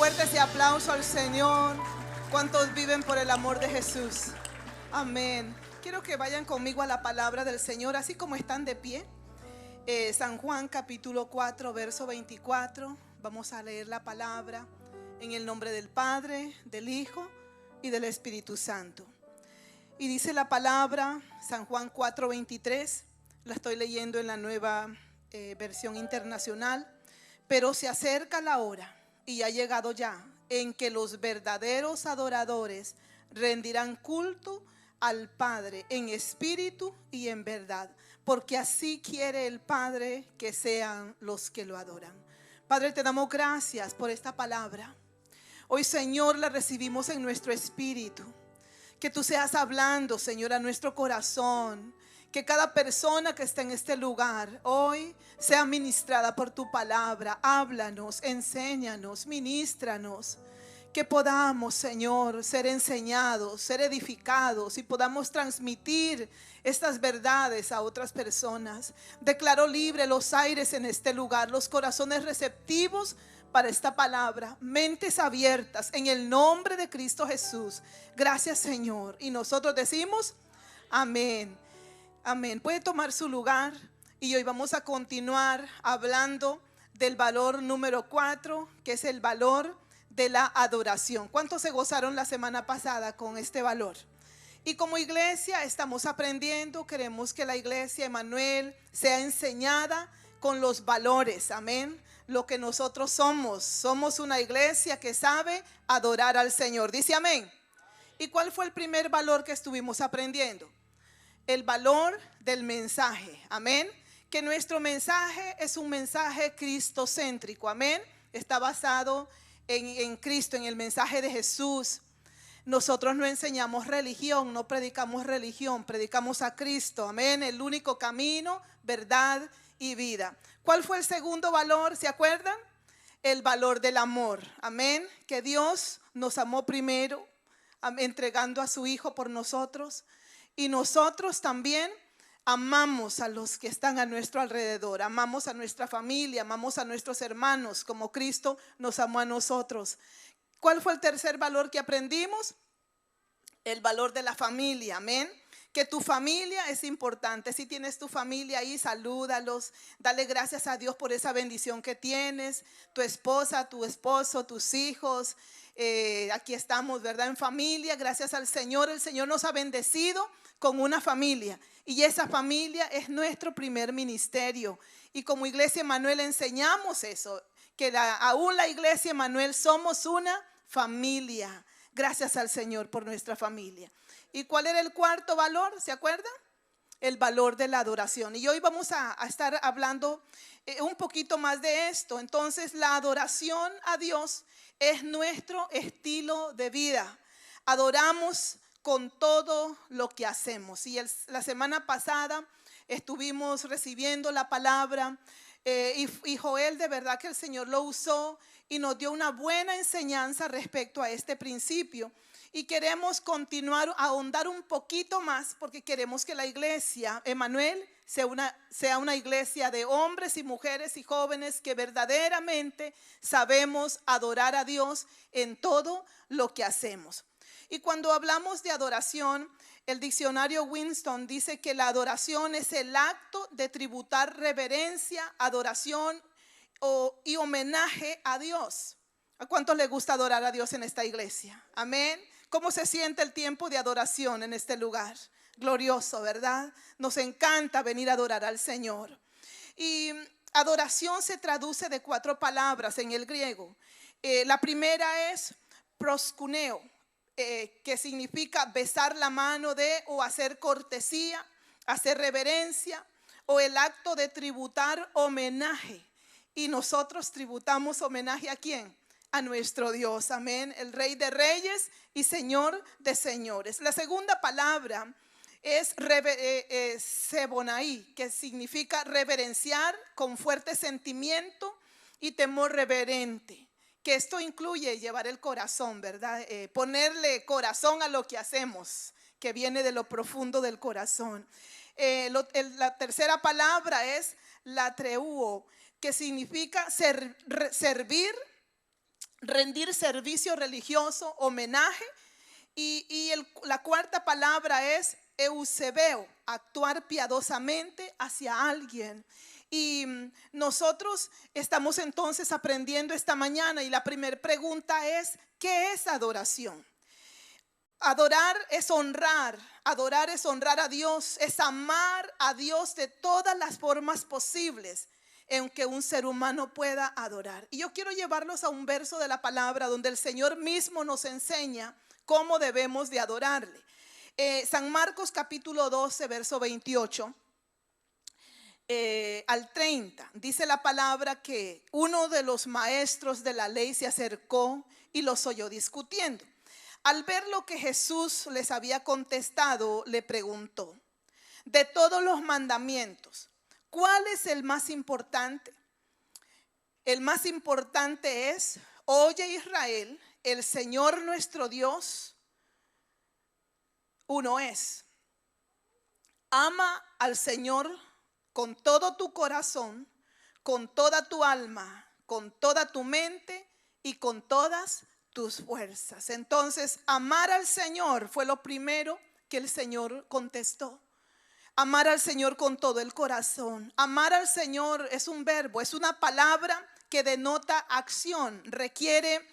fuerte ese aplauso al Señor. ¿Cuántos viven por el amor de Jesús? Amén. Quiero que vayan conmigo a la palabra del Señor, así como están de pie. San Juan capítulo 4, verso 24. Vamos a leer la palabra en el nombre del Padre, del Hijo y del Espíritu Santo. Y dice la palabra, San Juan 4, 23. La estoy leyendo en la nueva versión internacional. Pero se acerca la hora, y ha llegado ya, en que los verdaderos adoradores rendirán culto al Padre en espíritu y en verdad, porque así quiere el Padre que sean los que lo adoran. Padre, te damos gracias por esta palabra. Hoy, Señor, la recibimos en nuestro espíritu. Que tú seas hablando, Señor, a nuestro corazón. Que cada persona que está en este lugar hoy sea ministrada por tu palabra. Háblanos, enséñanos, ministranos. Que podamos, Señor, ser enseñados, ser edificados y podamos transmitir estas verdades a otras personas. Declaro libre los aires en este lugar, los corazones receptivos para esta palabra, mentes abiertas en el nombre de Cristo Jesús. Gracias, Señor. Y nosotros decimos amén. Amén. Puede tomar su lugar y hoy vamos a continuar hablando del valor número 4, que es el valor de la adoración. ¿Cuántos se gozaron la semana pasada con este valor? Y como iglesia estamos aprendiendo, queremos que la iglesia Emmanuel sea enseñada con los valores, amén. Lo que nosotros somos una iglesia que sabe adorar al Señor. Dice amén. ¿Y cuál fue el primer valor que estuvimos aprendiendo? El valor del mensaje, amén. Que nuestro mensaje es un mensaje cristocéntrico, amén. Está basado en Cristo, en el mensaje de Jesús. Nosotros no enseñamos religión, no predicamos religión, predicamos a Cristo, amén. El único camino, verdad y vida. ¿Cuál fue el segundo valor? ¿Se acuerdan? El valor del amor, amén. Que Dios nos amó primero, entregando a su Hijo por nosotros. Y nosotros también amamos a los que están a nuestro alrededor, amamos a nuestra familia, amamos a nuestros hermanos como Cristo nos amó a nosotros. ¿Cuál fue el tercer valor que aprendimos? El valor de la familia, amén. Que tu familia es importante. Si tienes tu familia ahí, salúdalos, dale gracias a Dios por esa bendición que tienes. Tu esposa, tu esposo, tus hijos. Aquí estamos, ¿verdad? En familia, gracias al Señor. El Señor nos ha bendecido con una familia y esa familia es nuestro primer ministerio. Y como iglesia Emmanuel enseñamos eso, que aún la iglesia Emmanuel somos una familia. Gracias al Señor por nuestra familia. ¿Y cuál era el cuarto valor? ¿Se acuerdan? El valor de la adoración. Y hoy vamos a estar hablando un poquito más de esto. Entonces, la adoración a Dios es nuestro estilo de vida. Adoramos con todo lo que hacemos. Y la semana pasada estuvimos recibiendo la palabra y Joel, de verdad que el Señor lo usó y nos dio una buena enseñanza respecto a este principio. Y queremos continuar a ahondar un poquito más porque queremos que la iglesia Emmanuel sea una iglesia de hombres y mujeres y jóvenes que verdaderamente sabemos adorar a Dios en todo lo que hacemos. Y cuando hablamos de adoración, el diccionario Winston dice que la adoración es el acto de tributar reverencia, adoración y homenaje a Dios. ¿A cuántos les gusta adorar a Dios en esta iglesia? Amén. ¿Cómo se siente el tiempo de adoración en este lugar? Glorioso, ¿verdad? Nos encanta venir a adorar al Señor. Y adoración se traduce de 4 palabras en el griego. La primera es proskuneo, que significa besar la mano de o hacer cortesía, hacer reverencia o el acto de tributar homenaje. Y nosotros tributamos homenaje ¿a quién? A nuestro Dios, amén, el Rey de Reyes y Señor de Señores. La segunda palabra es sebonai, que significa reverenciar con fuerte sentimiento y temor reverente. Que esto incluye llevar el corazón, ¿verdad? Ponerle corazón a lo que hacemos, que viene de lo profundo del corazón. La tercera palabra es latreuo, que significa servir rendir servicio religioso, homenaje. La cuarta palabra es eusebeo, actuar piadosamente hacia alguien. Y nosotros estamos entonces aprendiendo esta mañana, y la primera pregunta es: ¿qué es adoración? Adorar es honrar a Dios, es amar a Dios de todas las formas posibles en que un ser humano pueda adorar. Y yo quiero llevarlos a un verso de la palabra donde el Señor mismo nos enseña cómo debemos de adorarle. San Marcos capítulo 12, verso 28 al 30, dice la palabra que uno de los maestros de la ley se acercó y los oyó discutiendo. Al ver lo que Jesús les había contestado, le preguntó: de todos los mandamientos, ¿cuál es el más importante? El más importante es: oye Israel, el Señor nuestro Dios, uno es. Ama al Señor con todo tu corazón, con toda tu alma, con toda tu mente y con todas tus fuerzas. Entonces, amar al Señor fue lo primero que el Señor contestó. Amar al Señor con todo el corazón. Amar al Señor es un verbo, es una palabra que denota acción, requiere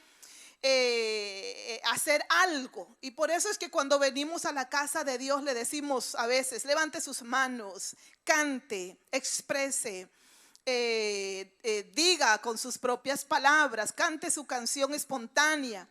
hacer algo. Y por eso es que cuando venimos a la casa de Dios le decimos a veces: levante sus manos, cante, exprese, diga con sus propias palabras, cante su canción espontánea.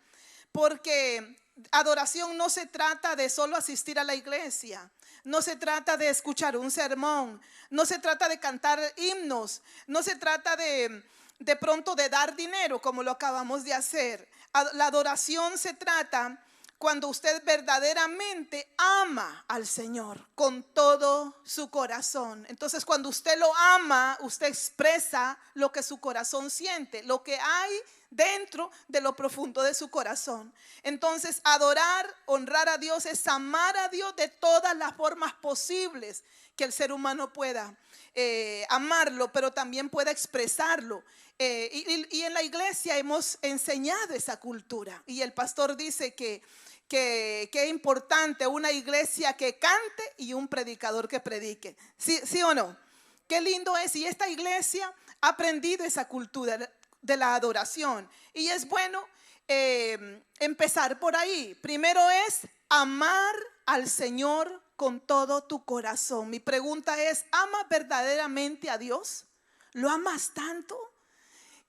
Porque adoración no se trata de solo asistir a la iglesia, no se trata de escuchar un sermón, no se trata de cantar himnos, no se trata de pronto de dar dinero como lo acabamos de hacer. La adoración se trata cuando usted verdaderamente ama al Señor con todo su corazón. Entonces, cuando usted lo ama, usted expresa lo que su corazón siente, lo que hay dentro de lo profundo de su corazón. Entonces, adorar, honrar a Dios es amar a Dios de todas las formas posibles que el ser humano pueda amarlo, pero también pueda expresarlo. Y en la iglesia hemos enseñado esa cultura, y el pastor dice que es importante una iglesia que cante y un predicador que predique. ¿Sí o no? Qué lindo es. Y esta iglesia ha aprendido esa cultura de la adoración, y es bueno empezar por ahí. Primero es amar al Señor con todo tu corazón. Mi pregunta es: ¿amas verdaderamente a Dios? ¿Lo amas tanto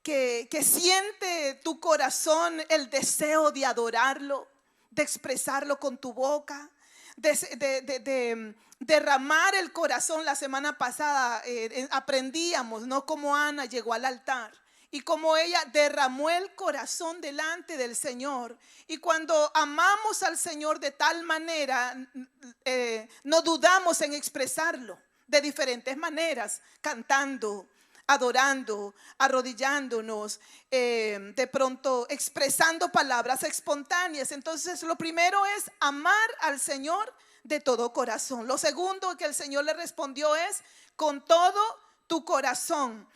que siente tu corazón el deseo de adorarlo, de expresarlo con tu boca, de derramar el corazón? La semana pasada aprendíamos, ¿no?, cómo Ana llegó al altar y cómo ella derramó el corazón delante del Señor. Y cuando amamos al Señor de tal manera, no dudamos en expresarlo de diferentes maneras: cantando, adorando, arrodillándonos, de pronto expresando palabras espontáneas. Entonces, lo primero es amar al Señor de todo corazón. Lo segundo que el Señor le respondió es: con todo tu corazón.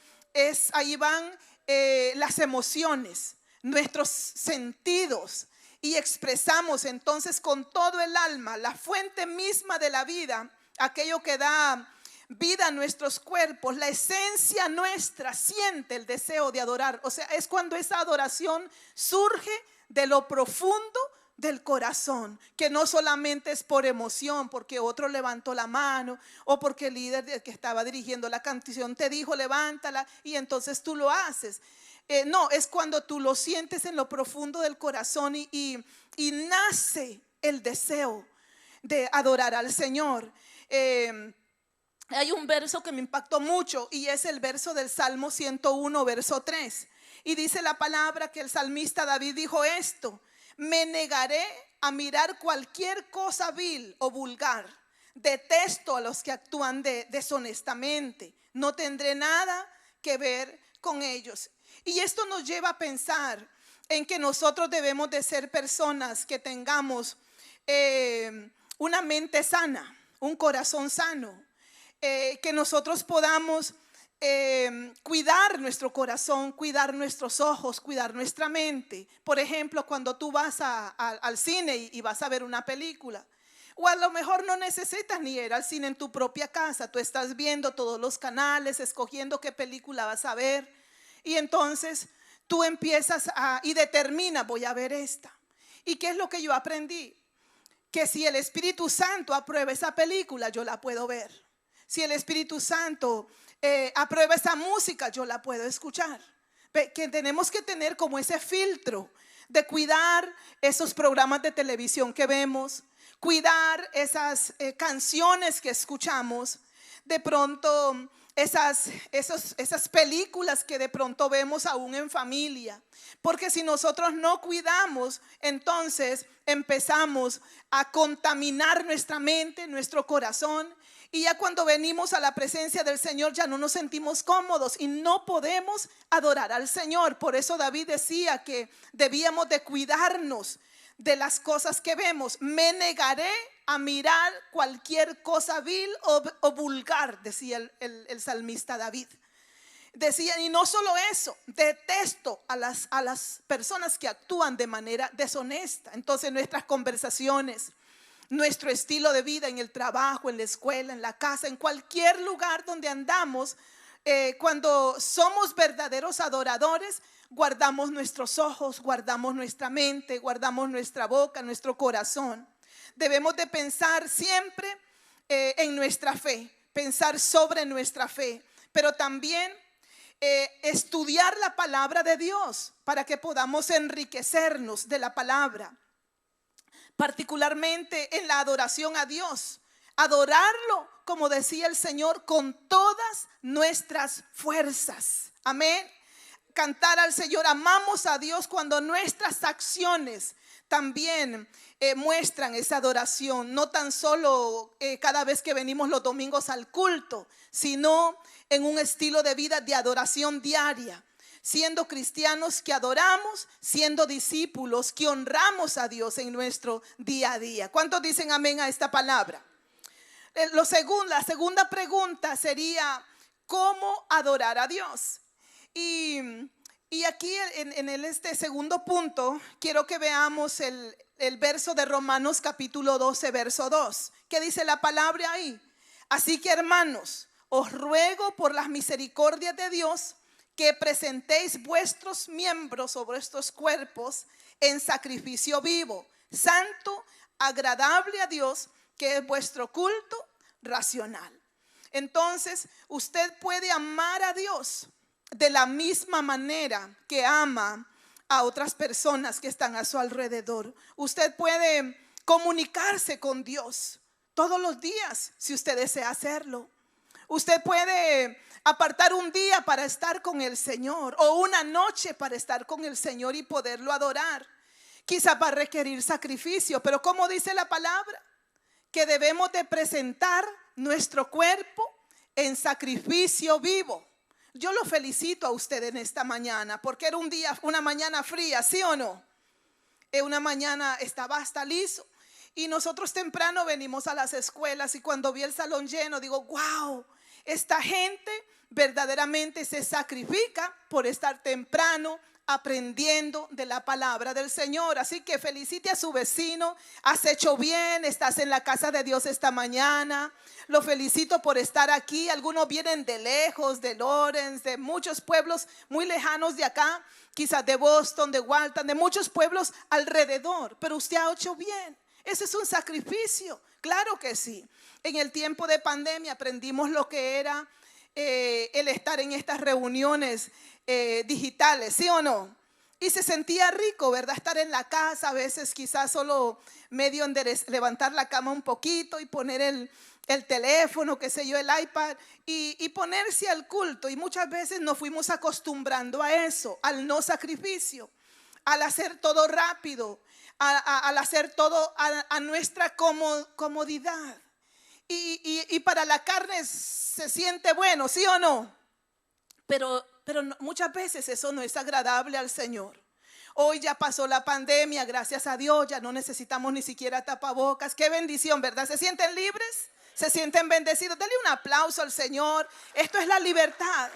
Ahí van las emociones, nuestros sentidos, y expresamos entonces con todo el alma, la fuente misma de la vida, aquello que da vida a nuestros cuerpos. La esencia nuestra siente el deseo de adorar. O sea, es cuando esa adoración surge de lo profundo del corazón, que no solamente es por emoción, porque otro levantó la mano, o porque el líder que estaba dirigiendo la canción te dijo levántala y entonces tú lo haces. No, es cuando tú lo sientes en lo profundo del corazón y nace el deseo de adorar al Señor. Hay un verso que me impactó mucho, y es el verso del Salmo 101, verso 3. Y dice la palabra que el salmista David dijo esto: me negaré a mirar cualquier cosa vil o vulgar. Detesto a los que actúan deshonestamente. No tendré nada que ver con ellos. Y esto nos lleva a pensar en que nosotros debemos de ser personas que tengamos una mente sana, un corazón sano. Que nosotros podamos cuidar nuestro corazón, cuidar nuestros ojos, cuidar nuestra mente. Por ejemplo, cuando tú vas al cine y vas a ver una película, o a lo mejor no necesitas ni ir al cine en tu propia casa. Tú estás viendo todos los canales, escogiendo qué película vas a ver, y entonces tú empiezas y determinas, voy a ver esta. ¿Y qué es lo que yo aprendí? Que si el Espíritu Santo aprueba esa película, yo la puedo ver. Si el Espíritu Santo aprueba esa música, yo la puedo escuchar. Que tenemos que tener como ese filtro de cuidar esos programas de televisión que vemos, cuidar esas canciones que escuchamos, de pronto esas películas que de pronto vemos aún en familia. Porque si nosotros no cuidamos, entonces empezamos a contaminar nuestra mente, nuestro corazón. Y ya cuando venimos a la presencia del Señor ya no nos sentimos cómodos y no podemos adorar al Señor. Por eso David decía que debíamos de cuidarnos de las cosas que vemos. Me negaré a mirar cualquier cosa vil o vulgar, decía el salmista David. Decía, y no solo eso, detesto a las personas que actúan de manera deshonesta. Entonces nuestras conversaciones, nuestro estilo de vida en el trabajo, en la escuela, en la casa, en cualquier lugar donde andamos, cuando somos verdaderos adoradores, guardamos nuestros ojos, guardamos nuestra mente, guardamos nuestra boca, nuestro corazón. Debemos de pensar siempre en nuestra fe, pensar sobre nuestra fe, pero también estudiar la palabra de Dios para que podamos enriquecernos de la palabra. Particularmente en la adoración a Dios, adorarlo, como decía el Señor, con todas nuestras fuerzas. Amén. Cantar al Señor, amamos a Dios cuando nuestras acciones también muestran esa adoración. No tan solo cada vez que venimos los domingos al culto, sino en un estilo de vida de adoración diaria. Siendo cristianos que adoramos, siendo discípulos que honramos a Dios en nuestro día a día. ¿Cuántos dicen amén a esta palabra? La segunda pregunta sería, ¿cómo adorar a Dios? Y aquí en este segundo punto quiero que veamos el verso de Romanos capítulo 12, verso 2. ¿Qué dice la palabra ahí? Así que, hermanos, os ruego por las misericordias de Dios que presentéis vuestros miembros o vuestros cuerpos en sacrificio vivo, santo, agradable a Dios, que es vuestro culto racional. Entonces, usted puede amar a Dios de la misma manera que ama a otras personas que están a su alrededor. Usted puede comunicarse con Dios todos los días si usted desea hacerlo. Usted puede apartar un día para estar con el Señor o una noche para estar con el Señor y poderlo adorar. Quizá va a requerir sacrificio, pero como dice la palabra, que debemos de presentar nuestro cuerpo en sacrificio vivo. Yo lo felicito a usted en esta mañana, porque era una mañana fría, ¿sí o no? Una mañana estaba hasta liso. Y nosotros temprano venimos a las escuelas y cuando vi el salón lleno digo, wow, esta gente verdaderamente se sacrifica por estar temprano aprendiendo de la palabra del Señor. Así que felicite a su vecino, has hecho bien, estás en la casa de Dios esta mañana. Lo felicito por estar aquí. Algunos vienen de lejos, de Lawrence, de muchos pueblos muy lejanos de acá, quizás de Boston, de Walton, de muchos pueblos alrededor, pero usted ha hecho bien. Ese es un sacrificio, claro que sí. En el tiempo de pandemia aprendimos lo que era el estar en estas reuniones digitales, ¿sí o no? Y se sentía rico, ¿verdad? Estar en la casa, a veces quizás solo medio levantar la cama un poquito y poner el teléfono, qué sé yo, el iPad y ponerse al culto. Y muchas veces nos fuimos acostumbrando a eso, al no sacrificio, al hacer todo rápido, al hacer todo a nuestra comodidad. Y para la carne se siente bueno, ¿sí o no? Pero muchas veces eso no es agradable al Señor. Hoy ya pasó la pandemia, gracias a Dios, ya no necesitamos ni siquiera tapabocas. Qué bendición, ¿verdad? ¿Se sienten libres? ¿Se sienten bendecidos? Denle un aplauso al Señor. Esto es la libertad.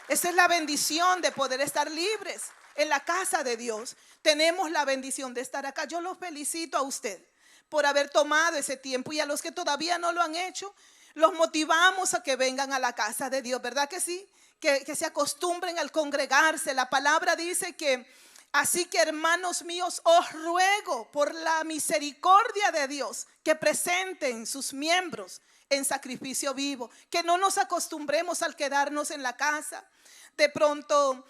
Esa es la bendición de poder estar libres en la casa de Dios. Tenemos la bendición de estar acá. Yo los felicito a usted por haber tomado ese tiempo, y a los que todavía no lo han hecho, los motivamos a que vengan a la casa de Dios, ¿verdad que sí? Que se acostumbren al congregarse. La palabra dice que así que, hermanos míos, os ruego por la misericordia de Dios que presenten sus miembros en sacrificio vivo, que no nos acostumbremos al quedarnos en la casa, de pronto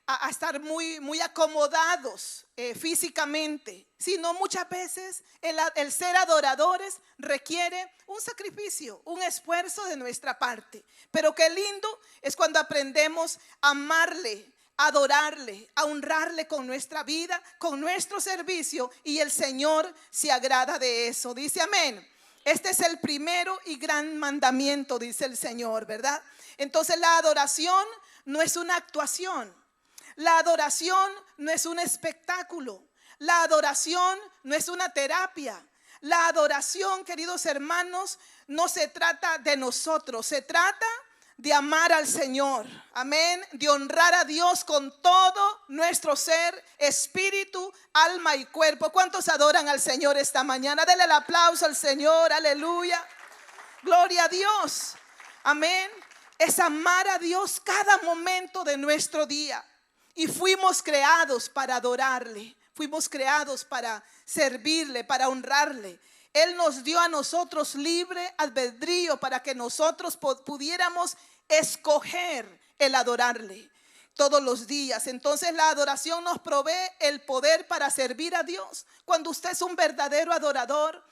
a estar muy acomodados físicamente, sino muchas veces el ser adoradores requiere un sacrificio, un esfuerzo de nuestra parte. Pero qué lindo es cuando aprendemos a amarle, a adorarle, a honrarle con nuestra vida, con nuestro servicio, y el Señor se agrada de eso. Dice amén. Este es el primero y gran mandamiento, dice el Señor, ¿verdad? Entonces la adoración no es una actuación. La adoración no es un espectáculo. La adoración no es una terapia. La adoración, queridos hermanos, no se trata de nosotros. Se trata de amar al Señor. Amén. De honrar a Dios con todo nuestro ser, espíritu, alma y cuerpo. ¿Cuántos adoran al Señor esta mañana? Denle el aplauso al Señor. Aleluya. Gloria a Dios. Amén. Es amar a Dios cada momento de nuestro día. Y fuimos creados para adorarle. Fuimos creados para servirle, para honrarle. Él nos dio a nosotros libre albedrío para que nosotros pudiéramos escoger el adorarle todos los días. Entonces la adoración nos provee el poder para servir a Dios. Cuando usted es un verdadero adorador,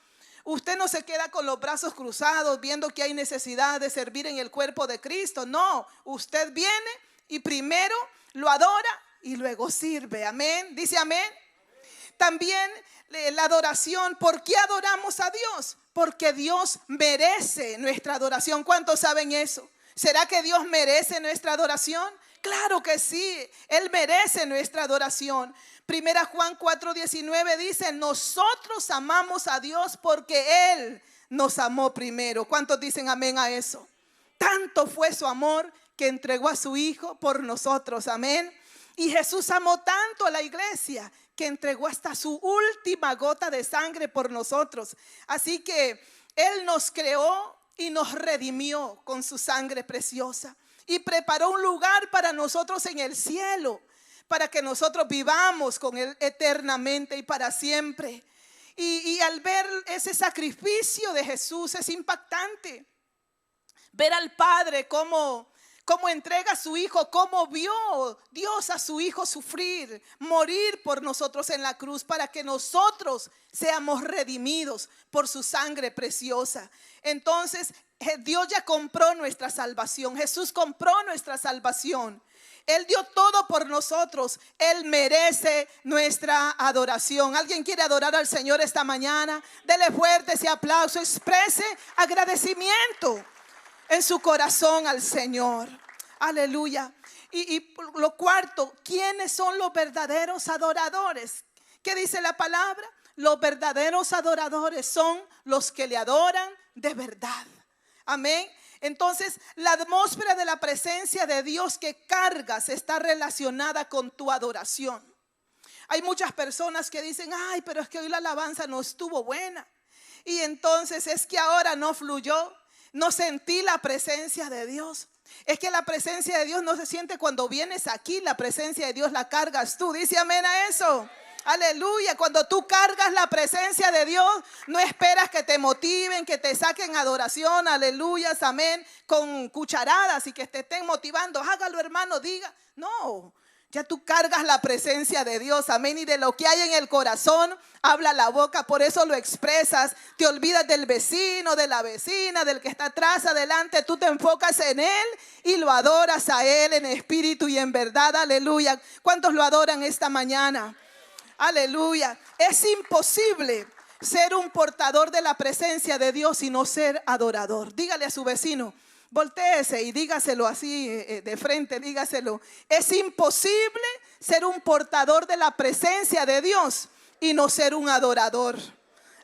usted no se queda con los brazos cruzados viendo que hay necesidad de servir en el cuerpo de Cristo. No, usted viene y primero lo adora y luego sirve. Amén. Dice amén. También la adoración. ¿Por qué adoramos a Dios? Porque Dios merece nuestra adoración. ¿Cuántos saben eso? ¿Será que Dios merece nuestra adoración? Claro que sí, Él merece nuestra adoración. Primera Juan 4:19 dice: nosotros amamos a Dios porque Él nos amó primero. ¿Cuántos dicen amén a eso? Tanto fue su amor que entregó a su Hijo por nosotros. Amén. Y Jesús amó tanto a la iglesia que entregó hasta su última gota de sangre por nosotros. Así que Él nos creó y nos redimió con su sangre preciosa. Y preparó un lugar para nosotros en el cielo, para que nosotros vivamos con Él eternamente y para siempre. Y al ver ese sacrificio de Jesús es impactante. Ver al Padre cómo entrega a su Hijo, cómo vio Dios a su Hijo sufrir, morir por nosotros en la cruz, para que nosotros seamos redimidos por su sangre preciosa. Entonces Dios ya compró nuestra salvación. Jesús compró nuestra salvación. Él dio todo por nosotros. Él merece nuestra adoración. ¿Alguien quiere adorar al Señor esta mañana? Dele fuerte ese aplauso. Exprese agradecimiento en su corazón al Señor. Aleluya. Y lo cuarto, ¿quiénes son los verdaderos adoradores? ¿Qué dice la palabra? Los verdaderos adoradores son los que le adoran de verdad. Amén. Entonces, la atmósfera de la presencia de Dios que cargas está relacionada con tu adoración. Hay muchas personas que dicen: ay, pero es que hoy la alabanza no estuvo buena. Y entonces es que ahora no fluyó. No sentí la presencia de Dios. Es que la presencia de Dios no se siente cuando vienes aquí. La presencia de Dios la cargas tú. Dice amén a eso. Aleluya. Cuando tú cargas la presencia de Dios, no esperas que te motiven, que te saquen adoración. Aleluya, amén, con cucharadas y que te estén motivando. Hágalo, hermano, diga. No, ya tú cargas la presencia de Dios, amén. Y de lo que hay en el corazón habla la boca, por eso lo expresas. Te olvidas del vecino, de la vecina, del que está atrás, adelante. Tú te enfocas en Él y lo adoras a Él en espíritu y en verdad. Aleluya. ¿Cuántos lo adoran esta mañana? Aleluya. Es imposible ser un portador de la presencia de Dios y no ser adorador. Dígale a su vecino, voltéese y dígaselo así de frente, dígaselo. Es imposible ser un portador de la presencia de Dios y no ser un adorador.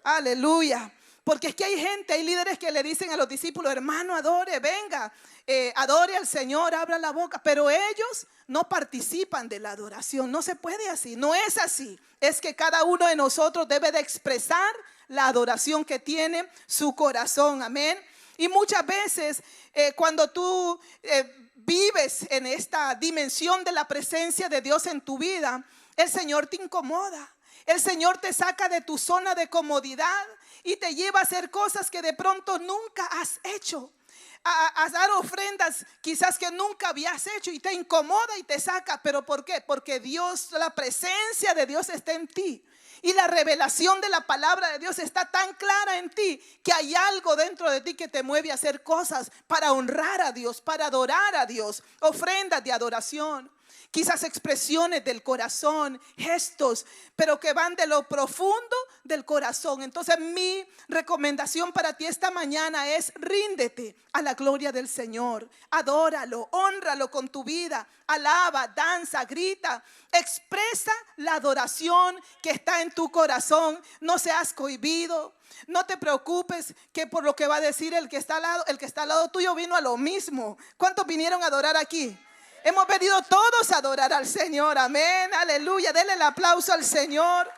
Aleluya. Porque es que hay gente, hay líderes que le dicen a los discípulos: hermano, adore, venga, adore al Señor, abra la boca. Pero ellos no participan de la adoración. No se puede así, no es así. Es que cada uno de nosotros debe de expresar la adoración que tiene su corazón. Amén. Y muchas veces cuando tú vives en esta dimensión de la presencia de Dios en tu vida, el Señor te incomoda. El Señor te saca de tu zona de comodidad y te lleva a hacer cosas que de pronto nunca has hecho. A dar ofrendas quizás que nunca habías hecho, y te incomoda y te saca. ¿Pero por qué? Porque Dios, la presencia de Dios está en ti. Y la revelación de la palabra de Dios está tan clara en ti que hay algo dentro de ti que te mueve a hacer cosas para honrar a Dios, para adorar a Dios. Ofrendas de adoración, quizás expresiones del corazón, gestos, pero que van de lo profundo del corazón. Entonces mi recomendación para ti esta mañana es: ríndete a la gloria del Señor. Adóralo, hónralo con tu vida. Alaba, danza, grita, expresa la adoración que está en tu corazón. No seas cohibido. No te preocupes que por lo que va a decir el que está al lado. El que está al lado tuyo vino a lo mismo. ¿Cuántos vinieron a adorar aquí? Hemos venido todos a adorar al Señor. Amén, aleluya. Denle el aplauso al Señor.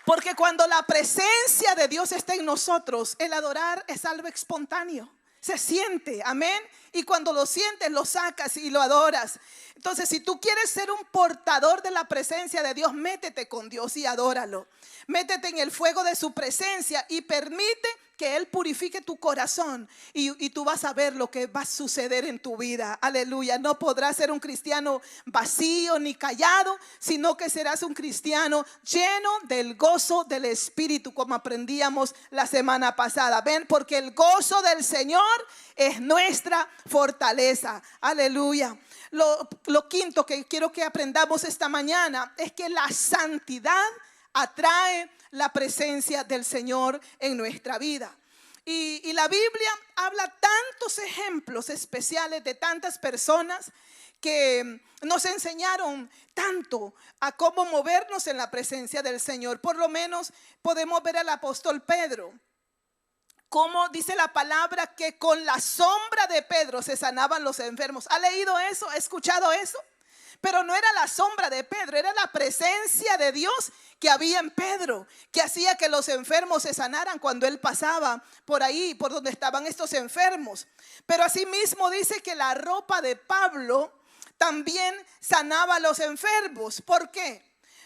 Porque cuando la presencia de Dios está en nosotros, el adorar es algo espontáneo. Se siente, amén. Y cuando lo sientes, lo sacas y lo adoras. Entonces, si tú quieres ser un portador de la presencia de Dios, métete con Dios y adóralo. Métete en el fuego de su presencia y permite que Él purifique tu corazón. Y tú vas a ver lo que va a suceder en tu vida. Aleluya. No podrás ser un cristiano vacío ni callado, sino que serás un cristiano lleno del gozo del Espíritu, como aprendíamos la semana pasada. Ven, porque el gozo del Señor es nuestra fortaleza. Aleluya. Lo quinto que quiero que aprendamos esta mañana es que la santidad atrae la presencia del Señor en nuestra vida. Y la Biblia habla tantos ejemplos especiales de tantas personas que nos enseñaron tanto a cómo movernos en la presencia del Señor. Por lo menos podemos ver al apóstol Pedro. Como dice la palabra que con la sombra de Pedro se sanaban los enfermos. ¿Ha leído eso? ¿Ha escuchado eso? Pero no era la sombra de Pedro, era la presencia de Dios que había en Pedro, que hacía que los enfermos se sanaran cuando él pasaba por ahí, por donde estaban estos enfermos. Pero asimismo dice que la ropa de Pablo también sanaba a los enfermos. ¿Por qué?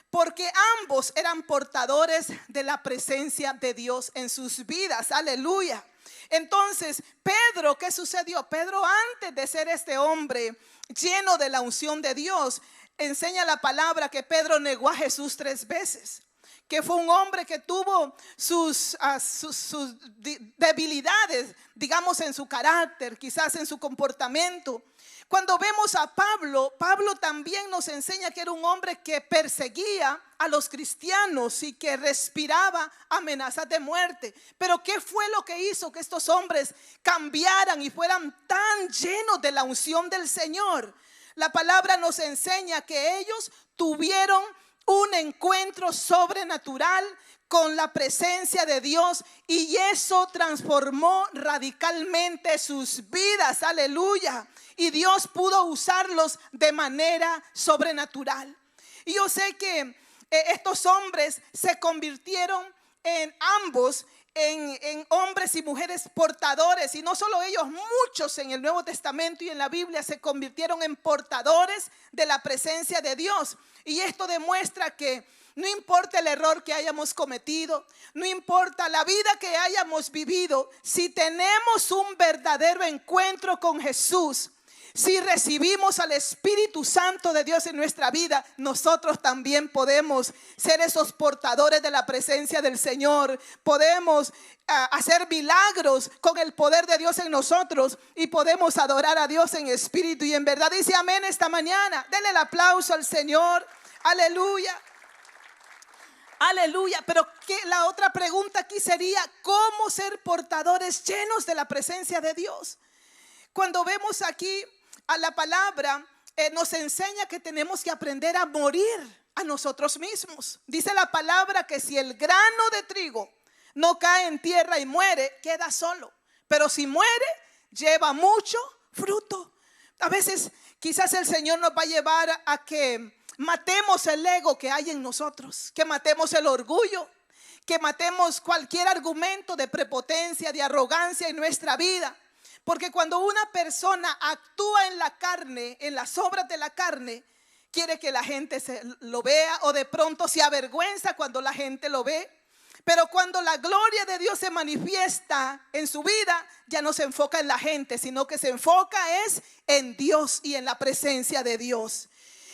Porque ambos eran portadores de la presencia de Dios en sus vidas. Aleluya. Entonces, Pedro, ¿qué sucedió? Pedro, antes de ser este hombre lleno de la unción de Dios, enseña la palabra que Pedro negó a Jesús 3 veces. Que fue un hombre que tuvo sus debilidades, digamos, en su carácter, quizás en su comportamiento. Cuando vemos a Pablo, Pablo también nos enseña que era un hombre que perseguía a los cristianos y que respiraba amenazas de muerte. Pero ¿qué fue lo que hizo que estos hombres cambiaran y fueran tan llenos de la unción del Señor? La palabra nos enseña que ellos tuvieron un encuentro sobrenatural con la presencia de Dios, y eso transformó radicalmente sus vidas. Aleluya. Y Dios pudo usarlos de manera sobrenatural. Y yo sé que estos hombres se convirtieron en ambos en hombres y mujeres portadores. Y no solo ellos, muchos en el Nuevo Testamento y en la Biblia se convirtieron en portadores de la presencia de Dios. Y esto demuestra que no importa el error que hayamos cometido, no importa la vida que hayamos vivido, si tenemos un verdadero encuentro con Jesús, si recibimos al Espíritu Santo de Dios en nuestra vida, nosotros también podemos ser esos portadores de la presencia del Señor. Podemos hacer milagros con el poder de Dios en nosotros, y podemos adorar a Dios en espíritu y en verdad. Dice amén esta mañana. Denle el aplauso al Señor. Aleluya. Aleluya. Pero la otra pregunta aquí sería: ¿cómo ser portadores llenos de la presencia de Dios? Cuando vemos aquí a la palabra, nos enseña que tenemos que aprender a morir a nosotros mismos. Dice la palabra que si el grano de trigo no cae en tierra y muere, queda solo. Pero si muere, lleva mucho fruto. A veces quizás el Señor nos va a llevar a que matemos el ego que hay en nosotros, que matemos el orgullo, que matemos cualquier argumento de prepotencia, de arrogancia en nuestra vida. Porque cuando una persona actúa en la carne, en las obras de la carne, quiere que la gente lo vea, o de pronto se avergüenza cuando la gente lo ve. Pero cuando la gloria de Dios se manifiesta en su vida, ya no se enfoca en la gente, sino que se enfoca es en Dios y en la presencia de Dios.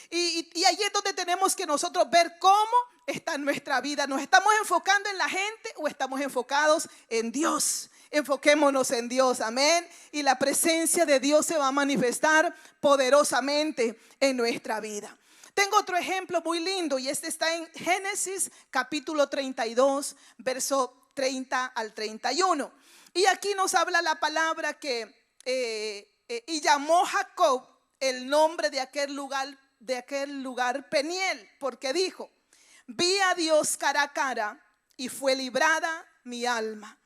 Y ahí es donde tenemos que nosotros ver cómo está nuestra vida. ¿Nos estamos enfocando en la gente o estamos enfocados en Dios? Enfoquémonos en Dios, amén. Y la presencia de Dios se va a manifestar poderosamente en nuestra vida. Tengo otro ejemplo muy lindo y este está en Génesis capítulo 32, verso 30 al 31. Y aquí nos habla la palabra que y llamó Jacob el nombre de aquel lugar Peniel, porque dijo: vi a Dios cara a cara y fue librada mi alma.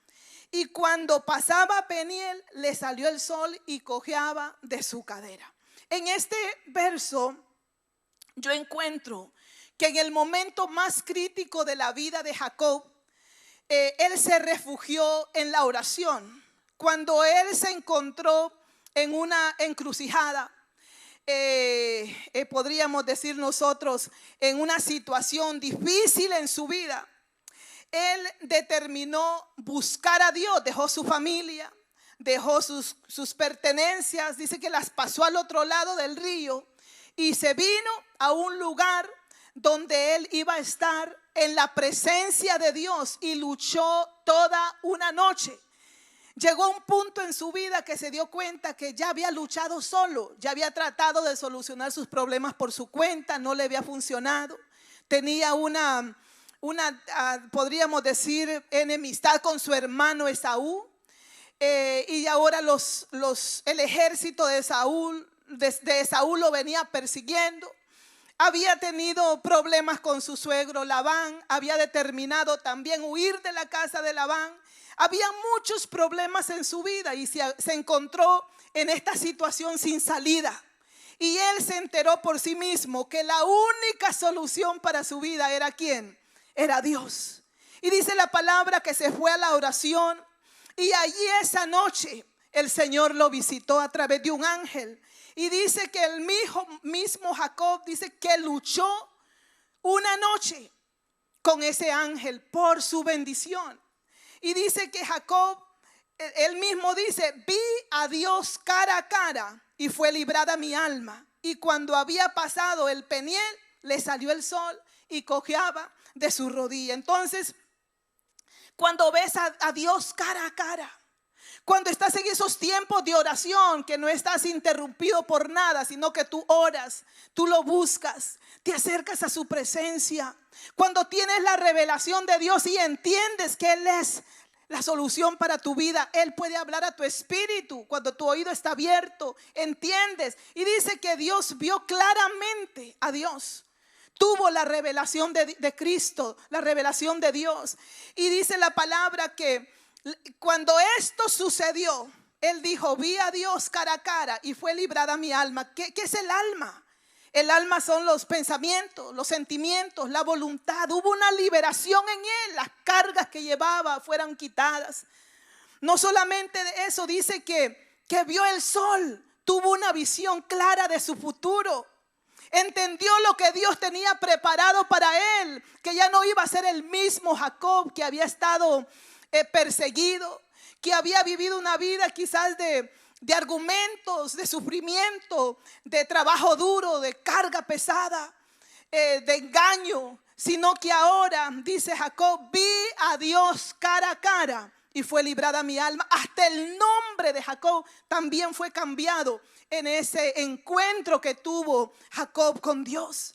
Y cuando pasaba Peniel, le salió el sol y cojeaba de su cadera. En este verso yo encuentro que en el momento más crítico de la vida de Jacob, él se refugió en la oración. Cuando él se encontró en una encrucijada, podríamos decir nosotros, en una situación difícil en su vida, él determinó buscar a Dios. Dejó su familia, dejó sus pertenencias, dice que las pasó al otro lado del río y se vino a un lugar donde él iba a estar en la presencia de Dios, y luchó toda una noche. Llegó a un punto en su vida que se dio cuenta que ya había luchado solo, ya había tratado de solucionar sus problemas por su cuenta, no le había funcionado. Tenía una podríamos decir, enemistad con su hermano Esaú, y ahora el ejército de Esaú lo venía persiguiendo. Había tenido problemas con su suegro Labán, había determinado también huir de la casa de Labán. Había muchos problemas en su vida y se encontró en esta situación sin salida. Y él se enteró por sí mismo que la única solución para su vida era ¿quién? Era Dios. Y dice la palabra que se fue a la oración, y allí esa noche el Señor lo visitó a través de un ángel. Y dice que el mismo Jacob dice que luchó una noche con ese ángel por su bendición. Y dice que Jacob, él mismo dice: vi a Dios cara a cara y fue librada mi alma. Y cuando había pasado el Peniel, le salió el sol y cojeaba de su rodilla. Entonces, cuando ves a Dios cara a cara, cuando estás en esos tiempos de oración, que no estás interrumpido por nada, sino que tú oras, tú lo buscas, te acercas a su presencia, cuando tienes la revelación de Dios y entiendes que Él es la solución para tu vida, Él puede hablar a tu espíritu. Cuando tu oído está abierto, entiendes. Y dice que Dios vio claramente a Dios. Tuvo la revelación de Cristo, la revelación de Dios. Y dice la palabra que cuando esto sucedió, él dijo: vi a Dios cara a cara y fue librada mi alma. ¿Qué es el alma? El alma son los pensamientos, los sentimientos, la voluntad. Hubo una liberación en él. Las cargas que llevaba fueron quitadas. No solamente de eso, dice que vio el sol. Tuvo una visión clara de su futuro. Entendió lo que Dios tenía preparado para él, que ya no iba a ser el mismo Jacob que había estado perseguido, que había vivido una vida quizás de argumentos, de sufrimiento, de trabajo duro, de carga pesada, de engaño, sino que ahora, dice Jacob, vi a Dios cara a cara y fue librada mi alma. Hasta el nombre de Jacob también fue cambiado en ese encuentro que tuvo Jacob con Dios.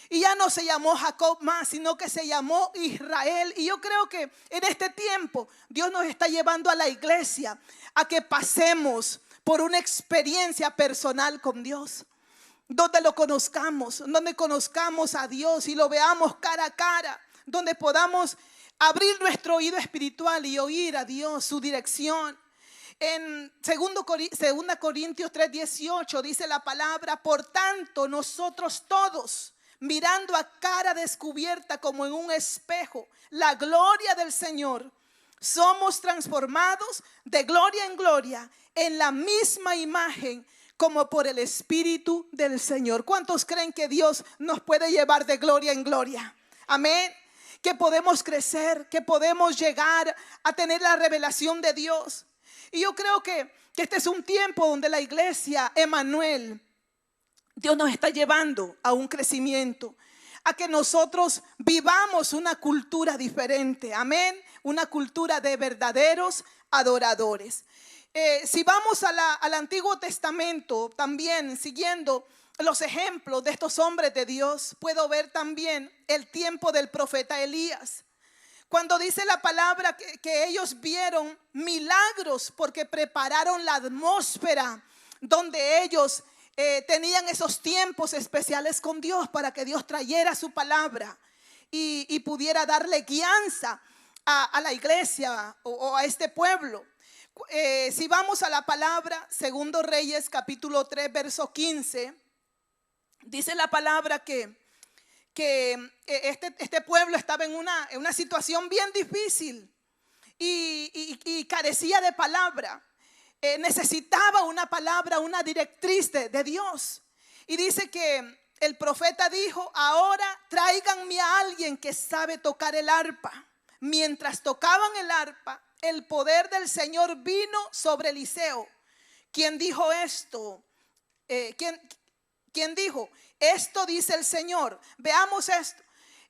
Y ya no se llamó Jacob más, sino que se llamó Israel. Y yo creo que en este tiempo Dios nos está llevando a la iglesia a que pasemos por una experiencia personal con Dios, donde lo conozcamos, donde conozcamos a Dios y lo veamos cara a cara, donde podamos abrir nuestro oído espiritual y oír a Dios, su dirección. En 2 Corintios 3:18 dice la palabra: por tanto, nosotros todos, mirando a cara descubierta como en un espejo la gloria del Señor, somos transformados de gloria en gloria en la misma imagen como por el Espíritu del Señor. ¿Cuántos creen que Dios nos puede llevar de gloria en gloria? Amén. Que podemos crecer, que podemos llegar a tener la revelación de Dios. Y yo creo que este es un tiempo donde la iglesia Emmanuel, Dios nos está llevando a un crecimiento, a que nosotros vivamos una cultura diferente. Amén. Una cultura de verdaderos adoradores. Si vamos al Antiguo Testamento, también siguiendo los ejemplos de estos hombres de Dios, puedo ver también el tiempo del profeta Elías. Cuando dice la palabra que ellos vieron milagros porque prepararon la atmósfera donde ellos tenían esos tiempos especiales con Dios para que Dios trayera su palabra y pudiera darle guianza a la iglesia o a este pueblo. Si vamos a la palabra, 2 Reyes capítulo 3 verso 15, dice la palabra que este pueblo estaba en una situación bien difícil y carecía de palabra. Necesitaba una palabra, una directriz de Dios. Y dice que el profeta dijo: ahora tráiganme a alguien que sabe tocar el arpa. Mientras tocaban el arpa, el poder del Señor vino sobre Eliseo. ¿Quién dijo esto? ¿Quién dijo? Esto dice el Señor. Veamos esto.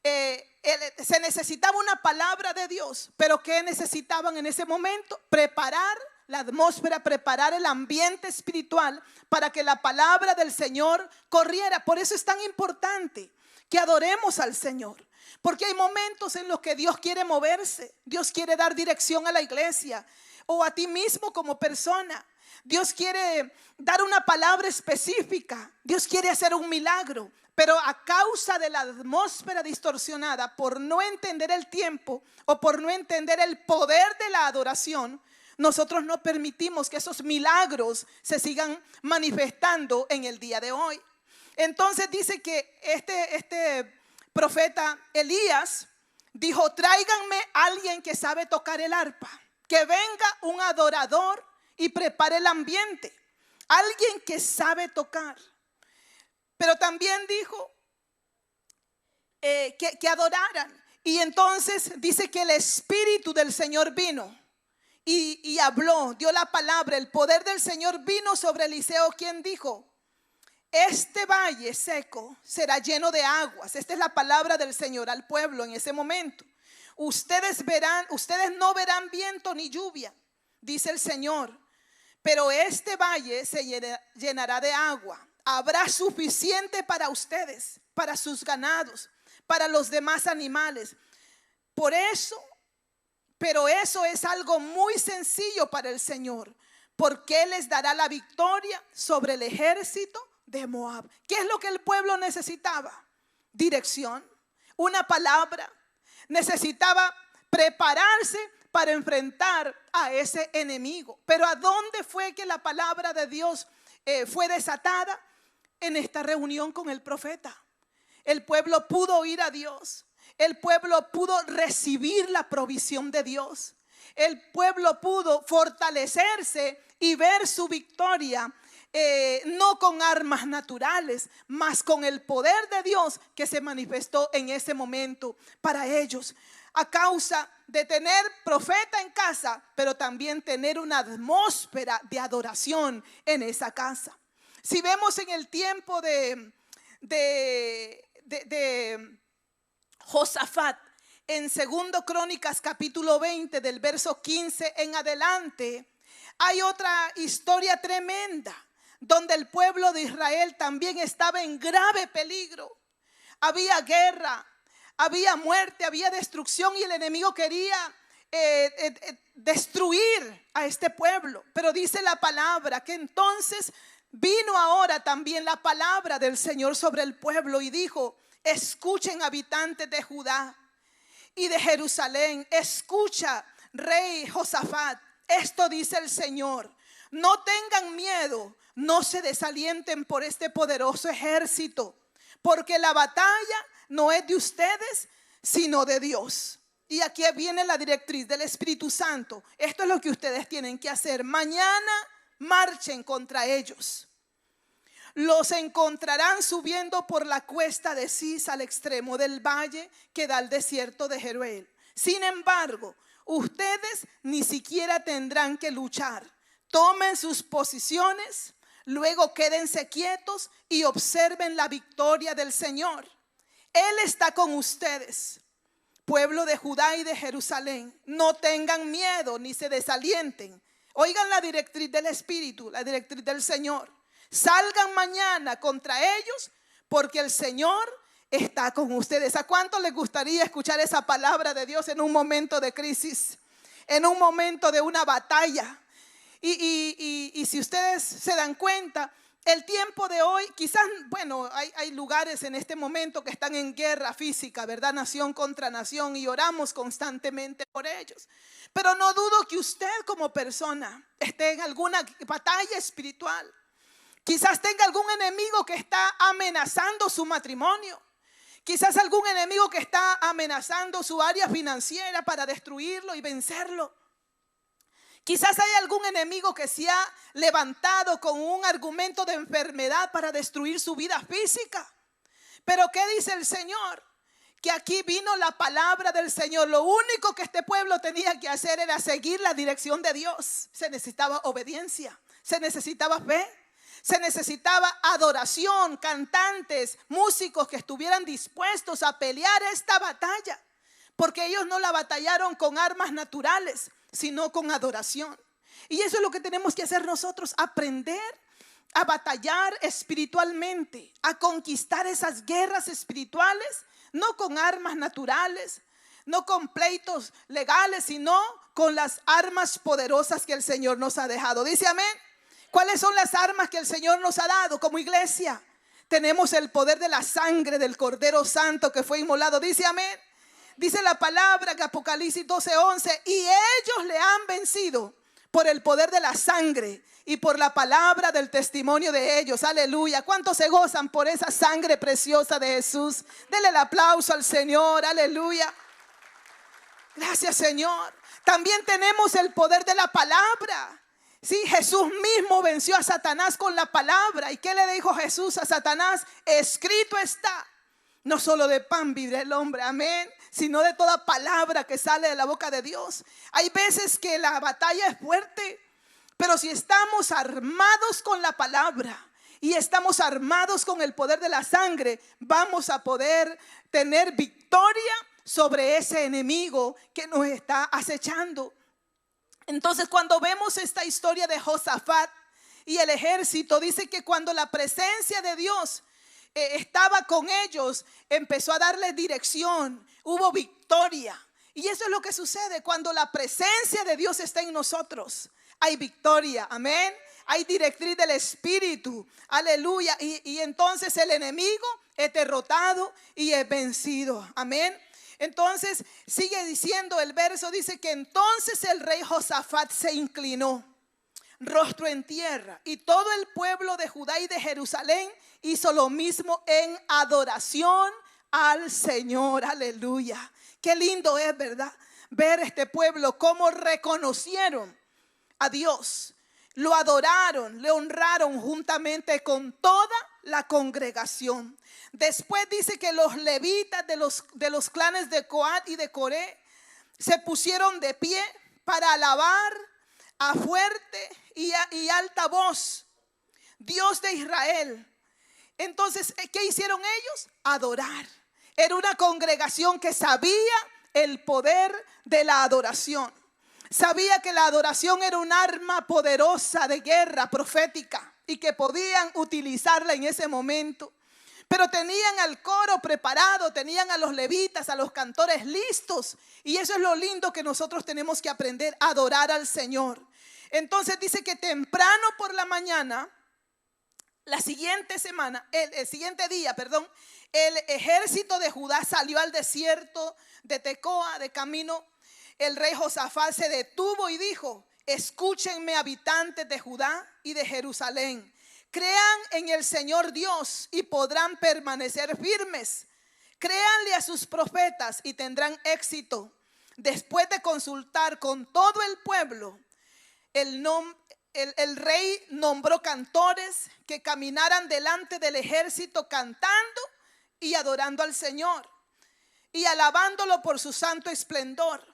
Se necesitaba una palabra de Dios, pero ¿qué necesitaban en ese momento? Preparar la atmósfera, preparar el ambiente espiritual para que la palabra del Señor corriera. Por eso es tan importante que adoremos al Señor, porque hay momentos en los que Dios quiere moverse. Dios quiere dar dirección a la iglesia o a ti mismo como persona. Dios quiere dar una palabra específica. Dios quiere hacer un milagro. Pero a causa de la atmósfera distorsionada, por no entender el tiempo o por no entender el poder de la adoración, nosotros no permitimos que esos milagros se sigan manifestando en el día de hoy. Entonces dice que este profeta Elías dijo: tráiganme a alguien que sabe tocar el arpa, que venga un adorador y prepare el ambiente, alguien que sabe tocar. Pero también dijo que adoraran. Y entonces dice que el Espíritu del Señor vino y habló, dio la palabra. El poder del Señor vino sobre Eliseo, quien dijo: este valle seco será lleno de aguas. Esta es la palabra del Señor al pueblo en ese momento. Ustedes no verán viento ni lluvia, dice el Señor, pero este valle se llenará de agua. Habrá suficiente para ustedes, para sus ganados, para los demás animales. Pero eso es algo muy sencillo para el Señor, porque Él les dará la victoria sobre el ejército de Moab. ¿Qué es lo que el pueblo necesitaba? Dirección, una palabra. Necesitaba prepararse para enfrentar a ese enemigo. Pero ¿a dónde fue que la palabra de Dios fue desatada? En esta reunión con el profeta. El pueblo pudo oír a Dios. El pueblo pudo recibir la provisión de Dios. El pueblo pudo fortalecerse y ver su victoria, no con armas naturales, mas con el poder de Dios que se manifestó en ese momento para ellos. A causa de tener profeta en casa, pero también tener una atmósfera de adoración en esa casa. Si vemos en el tiempo de Josafat, en 2 Crónicas capítulo 20 del verso 15 en adelante, hay otra historia tremenda donde el pueblo de Israel también estaba en grave peligro. Había guerra, había muerte, había destrucción y el enemigo quería destruir a este pueblo. Pero dice la palabra que entonces vino ahora también la palabra del Señor sobre el pueblo y dijo: escuchen, habitantes de Judá, y de Jerusalén, escucha, rey Josafat, esto dice el Señor. No tengan miedo, no se desalienten por este poderoso ejército, porque la batalla no es de ustedes, sino de Dios. Y aquí viene la directriz del Espíritu Santo. Esto es lo que ustedes tienen que hacer. Mañana marchen contra ellos. Los encontrarán subiendo por la cuesta de Cis al extremo del valle que da al desierto de Jeruel. Sin embargo, ustedes ni siquiera tendrán que luchar. Tomen sus posiciones, luego quédense quietos y observen la victoria del Señor. Él está con ustedes, pueblo de Judá y de Jerusalén. No tengan miedo ni se desalienten. Oigan la directriz del Espíritu, la directriz del Señor. Salgan mañana contra ellos porque el Señor está con ustedes. ¿A cuánto les gustaría escuchar esa palabra de Dios en un momento de crisis, en un momento de una batalla? Y si ustedes se dan cuenta, el tiempo de hoy, quizás, bueno, hay lugares en este momento que están en guerra física, ¿verdad? Nación contra nación, y oramos constantemente por ellos. Pero no dudo que usted como persona esté en alguna batalla espiritual. Quizás tenga algún enemigo que está amenazando su matrimonio. Quizás algún enemigo que está amenazando su área financiera para destruirlo y vencerlo. Quizás hay algún enemigo que se ha levantado con un argumento de enfermedad para destruir su vida física. Pero ¿qué dice el Señor? Que aquí vino la palabra del Señor. Lo único que este pueblo tenía que hacer era seguir la dirección de Dios. Se necesitaba obediencia, se necesitaba fe, se necesitaba adoración, cantantes, músicos que estuvieran dispuestos a pelear esta batalla. Porque ellos no la batallaron con armas naturales, sino con adoración. Y eso es lo que tenemos que hacer nosotros, aprender a batallar espiritualmente, a conquistar esas guerras espirituales, no con armas naturales, no con pleitos legales, sino con las armas poderosas que el Señor nos ha dejado. Dice amén. ¿Cuáles son las armas que el Señor nos ha dado como iglesia? Tenemos el poder de la sangre del Cordero Santo que fue inmolado. Dice amén. Dice la palabra que Apocalipsis 12:11, y ellos le han vencido por el poder de la sangre y por la palabra del testimonio de ellos. Aleluya. ¿Cuántos se gozan por esa sangre preciosa de Jesús? Denle el aplauso al Señor. Aleluya. Gracias, Señor. También tenemos el poder de la palabra. Sí, Jesús mismo venció a Satanás con la palabra. ¿Y qué le dijo Jesús a Satanás? Escrito está. No solo de pan vivirá el hombre, amén, sino de toda palabra que sale de la boca de Dios. Hay veces que la batalla es fuerte, pero si estamos armados con la palabra y estamos armados con el poder de la sangre, vamos a poder tener victoria sobre ese enemigo que nos está acechando. Entonces, cuando vemos esta historia de Josafat y el ejército, dice que cuando la presencia de Dios estaba con ellos, empezó a darles dirección, hubo victoria. Y eso es lo que sucede cuando la presencia de Dios está en nosotros. Hay victoria, amén. Hay directriz del Espíritu, aleluya. Y entonces el enemigo es derrotado y es vencido, amén. Entonces sigue diciendo el verso, dice que entonces el rey Josafat se inclinó rostro en tierra, y todo el pueblo de Judá y de Jerusalén hizo lo mismo en adoración al Señor. Aleluya. Qué lindo es, ¿verdad? Ver este pueblo cómo reconocieron a Dios, lo adoraron, le honraron juntamente con toda la congregación. Después dice que los levitas de los clanes de Coat y de Coré se pusieron de pie para alabar a fuerte y alta voz, Dios de Israel. Entonces, ¿qué hicieron ellos? Adorar. Era una congregación que sabía el poder de la adoración. Sabía que la adoración era un arma poderosa de guerra profética y que podían utilizarla en ese momento. Pero tenían al coro preparado, tenían a los levitas, a los cantores listos. Y eso es lo lindo que nosotros tenemos que aprender, a adorar al Señor. Entonces dice que temprano por la mañana La siguiente semana, el siguiente día, perdón, el ejército de Judá salió al desierto de Tecoa. De camino, el rey Josafat se detuvo y dijo: escúchenme, habitantes de Judá y de Jerusalén. Crean en el Señor Dios y podrán permanecer firmes. Créanle a sus profetas y tendrán éxito. Después de consultar con todo el pueblo, el rey nombró cantores que caminaran delante del ejército cantando y adorando al Señor y alabándolo por su santo esplendor.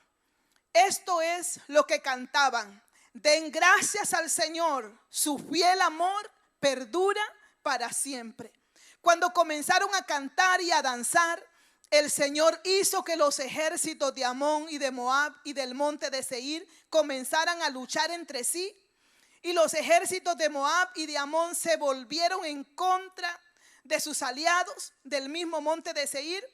Esto es lo que cantaban: den gracias al Señor, su fiel amor perdura para siempre. Cuando comenzaron a cantar y a danzar, el Señor hizo que los ejércitos de Amón y de Moab y del monte de Seir comenzaran a luchar entre sí. Y los ejércitos de Moab y de Amón se volvieron en contra de sus aliados del mismo monte de Seir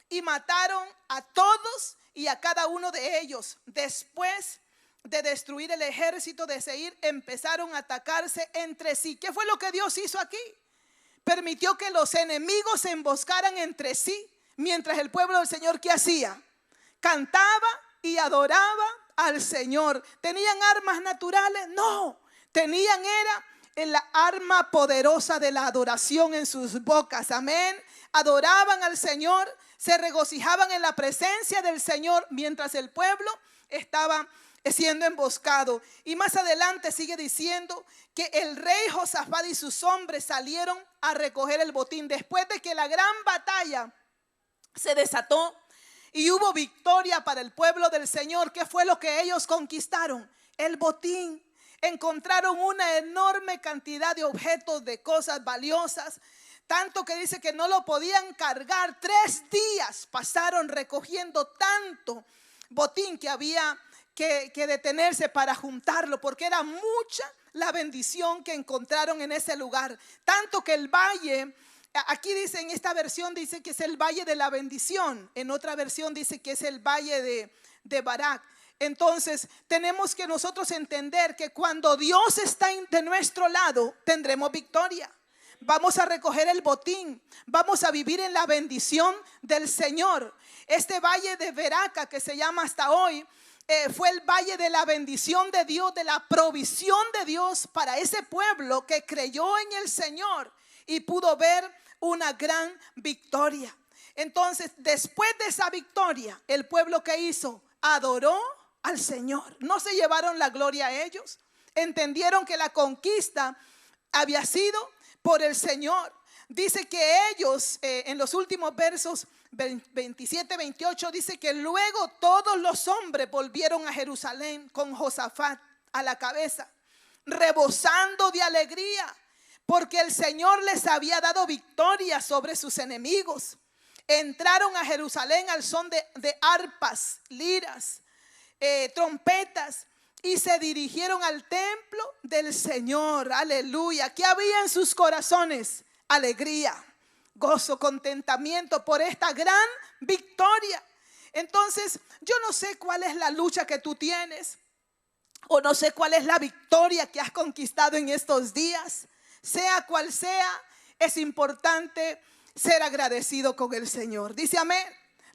y mataron a todos y a cada uno de ellos. Después de destruir el ejército de Seir, empezaron a atacarse entre sí. ¿Qué fue lo que Dios hizo aquí? Permitió que los enemigos se emboscaran entre sí, mientras el pueblo del Señor, ¿qué hacía? Cantaba y adoraba al Señor. ¿Tenían armas naturales? No, tenían la arma poderosa de la adoración en sus bocas. Amén. Adoraban al Señor, se regocijaban en la presencia del Señor mientras el pueblo estaba siendo emboscado. Y más adelante sigue diciendo que el rey Josafat y sus hombres salieron a recoger el botín. Después de que la gran batalla se desató y hubo victoria para el pueblo del Señor, ¿qué fue lo que ellos conquistaron? El botín. Encontraron una enorme cantidad de objetos, de cosas valiosas, tanto que dice que no lo podían cargar. 3 días pasaron recogiendo tanto botín que había que detenerse para juntarlo, porque era mucha la bendición que encontraron en ese lugar. Tanto que el valle, aquí dice, en esta versión dice que es el valle de la bendición, en otra versión dice que es el valle de Barak. Entonces tenemos que nosotros entender que cuando Dios está de nuestro lado, tendremos victoria. Vamos a recoger el botín, vamos a vivir en la bendición del Señor. Este valle de Beraca, que se llama hasta hoy, fue el valle de la bendición de Dios, de la provisión de Dios para ese pueblo que creyó en el Señor y pudo ver una gran victoria. Entonces, después de esa victoria, el pueblo, ¿qué hizo? Adoró al Señor. No se llevaron la gloria a ellos. Entendieron que la conquista había sido por el Señor. Dice que ellos, en los últimos versos 27, 28, dice que luego todos los hombres volvieron a Jerusalén con Josafat a la cabeza, rebosando de alegría, porque el Señor les había dado victoria sobre sus enemigos. Entraron a Jerusalén al son de arpas, liras, trompetas, y se dirigieron al templo del Señor. Aleluya. ¿Qué había en sus corazones? Alegría, gozo, contentamiento por esta gran victoria. Entonces, yo no sé cuál es la lucha que tú tienes, o no sé cuál es la victoria que has conquistado en estos días. Sea cual sea, es importante ser agradecido con el Señor. Dice amén.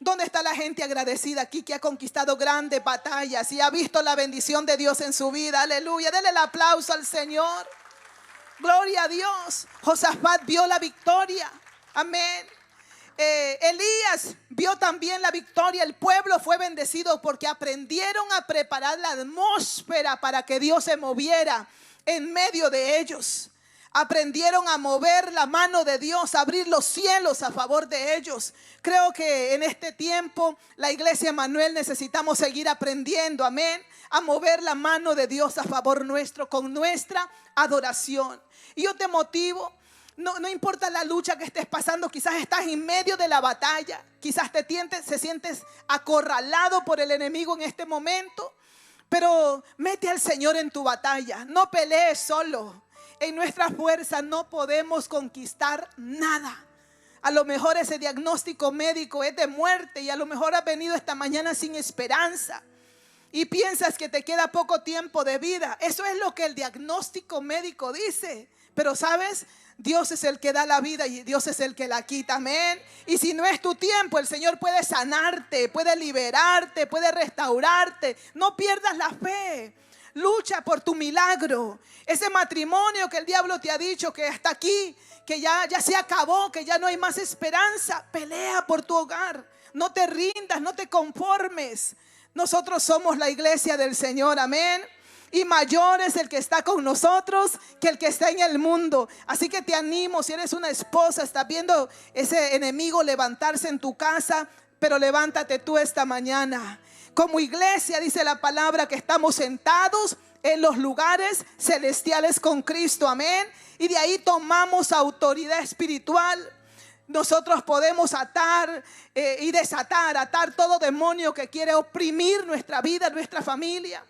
¿Dónde está la gente agradecida aquí que ha conquistado grandes batallas y ha visto la bendición de Dios en su vida? Aleluya. Denle el aplauso al Señor. Gloria a Dios. Josafat vio la victoria. Amén. Elías vio también la victoria. El pueblo fue bendecido porque aprendieron a preparar la atmósfera para que Dios se moviera en medio de ellos. Aprendieron a mover la mano de Dios, a abrir los cielos a favor de ellos. Creo que en este tiempo la iglesia Emanuel necesitamos seguir aprendiendo, amén, a mover la mano de Dios a favor nuestro con nuestra adoración. Y yo te motivo, no importa la lucha que estés pasando, quizás estás en medio de la batalla, quizás te sientes acorralado por el enemigo en este momento, pero mete al Señor en tu batalla, no pelees solo. En nuestra fuerza no podemos conquistar nada. A lo mejor ese diagnóstico médico es de muerte y a lo mejor has venido esta mañana sin esperanza y piensas que te queda poco tiempo de vida. Eso es lo que el diagnóstico médico dice. Pero ¿sabes? Dios es el que da la vida y Dios es el que la quita, amén. Y si no es tu tiempo, el Señor puede sanarte, puede liberarte, puede restaurarte. No pierdas la fe. Lucha por tu milagro. Ese matrimonio que el diablo te ha dicho que hasta aquí, que ya se acabó, que ya no hay más esperanza. Pelea por tu hogar. No te rindas, no te conformes. Nosotros somos la iglesia del Señor, amén. Y mayor es el que está con nosotros que el que está en el mundo. Así que te animo, si eres una esposa, estás viendo ese enemigo levantarse en tu casa, pero levántate tú esta mañana. Como iglesia dice la palabra que estamos sentados en los lugares celestiales con Cristo, amén. Y de ahí tomamos autoridad espiritual. Nosotros podemos atar y desatar, atar todo demonio que quiere oprimir nuestra vida, nuestra familia.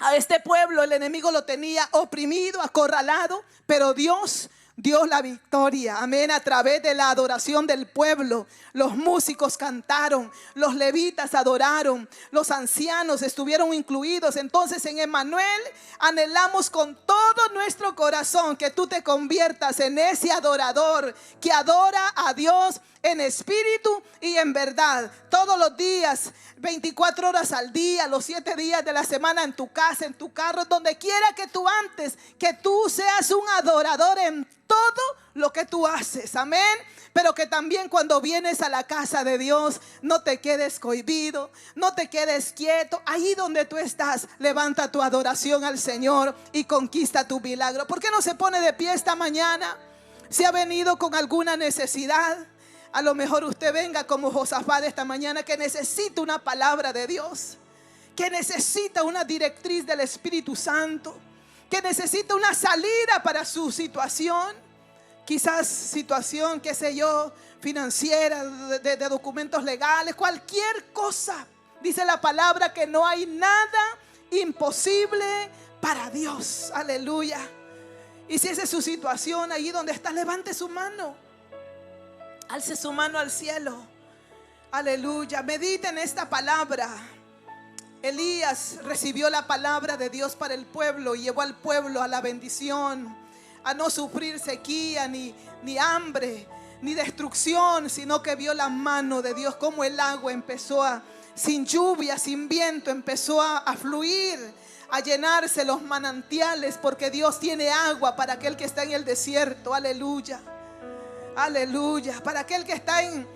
A este pueblo el enemigo lo tenía oprimido, acorralado, pero Dios dio la victoria, amén, a través de la adoración del pueblo. Los músicos cantaron, los levitas adoraron, los ancianos estuvieron incluidos. Entonces en Emmanuel anhelamos con todo nuestro corazón que tú te conviertas en ese adorador que adora a Dios en espíritu y en verdad, todos los días, 24 horas al día, los 7 días de la semana, en tu casa, en tu carro, donde quiera que tú andes, que tú seas un adorador en todo lo que tú haces, amén. Pero que también cuando vienes a la casa de Dios, no te quedes cohibido, no te quedes quieto. Ahí donde tú estás, levanta tu adoración al Señor y conquista tu milagro. ¿Por qué no se pone de pie esta mañana? Si ha venido con alguna necesidad, a lo mejor usted venga como Josafat esta mañana, que necesita una palabra de Dios, que necesita una directriz del Espíritu Santo, que necesita una salida para su situación. Quizás situación, qué sé yo, financiera, de documentos legales, cualquier cosa. Dice la palabra que no hay nada imposible para Dios. Aleluya. Y si esa es su situación, ahí donde está, levante su mano. Alce su mano al cielo. Aleluya. Medite en esta palabra. Elías recibió la palabra de Dios para el pueblo y llevó al pueblo a la bendición, a no sufrir sequía, ni hambre, ni destrucción, sino que vio la mano de Dios, como el agua empezó sin lluvia, sin viento, empezó a fluir, a llenarse los manantiales, porque Dios tiene agua para aquel que está en el desierto. Aleluya. Aleluya. Para aquel que está en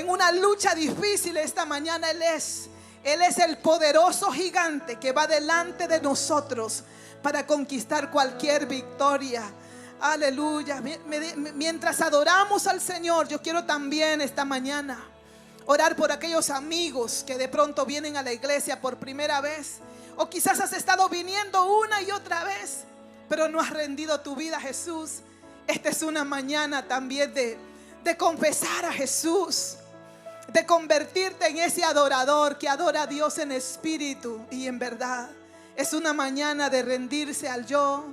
una lucha difícil esta mañana, Él es el poderoso gigante que va delante de nosotros para conquistar cualquier victoria. Aleluya. Mientras adoramos al Señor, yo quiero también esta mañana orar por aquellos amigos que de pronto vienen a la iglesia por primera vez, o quizás has estado viniendo una y otra vez, pero no has rendido tu vida a Jesús. Esta es una mañana también de confesar a Jesús, de convertirte en ese adorador que adora a Dios en espíritu y en verdad. Es una mañana de rendirse al yo,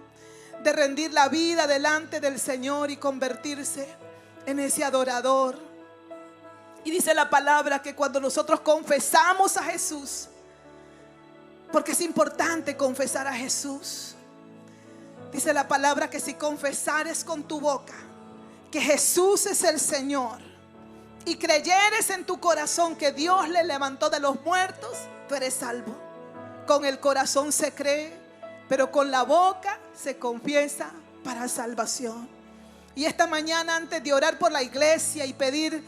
de rendir la vida delante del Señor y convertirse en ese adorador. Y dice la palabra que cuando nosotros confesamos a Jesús, porque es importante confesar a Jesús, dice la palabra que si confesares con tu boca que Jesús es el Señor y creyeres en tu corazón que Dios le levantó de los muertos, tú eres salvo. Con el corazón se cree, pero con la boca se confiesa para salvación. Y esta mañana, antes de orar por la iglesia y pedir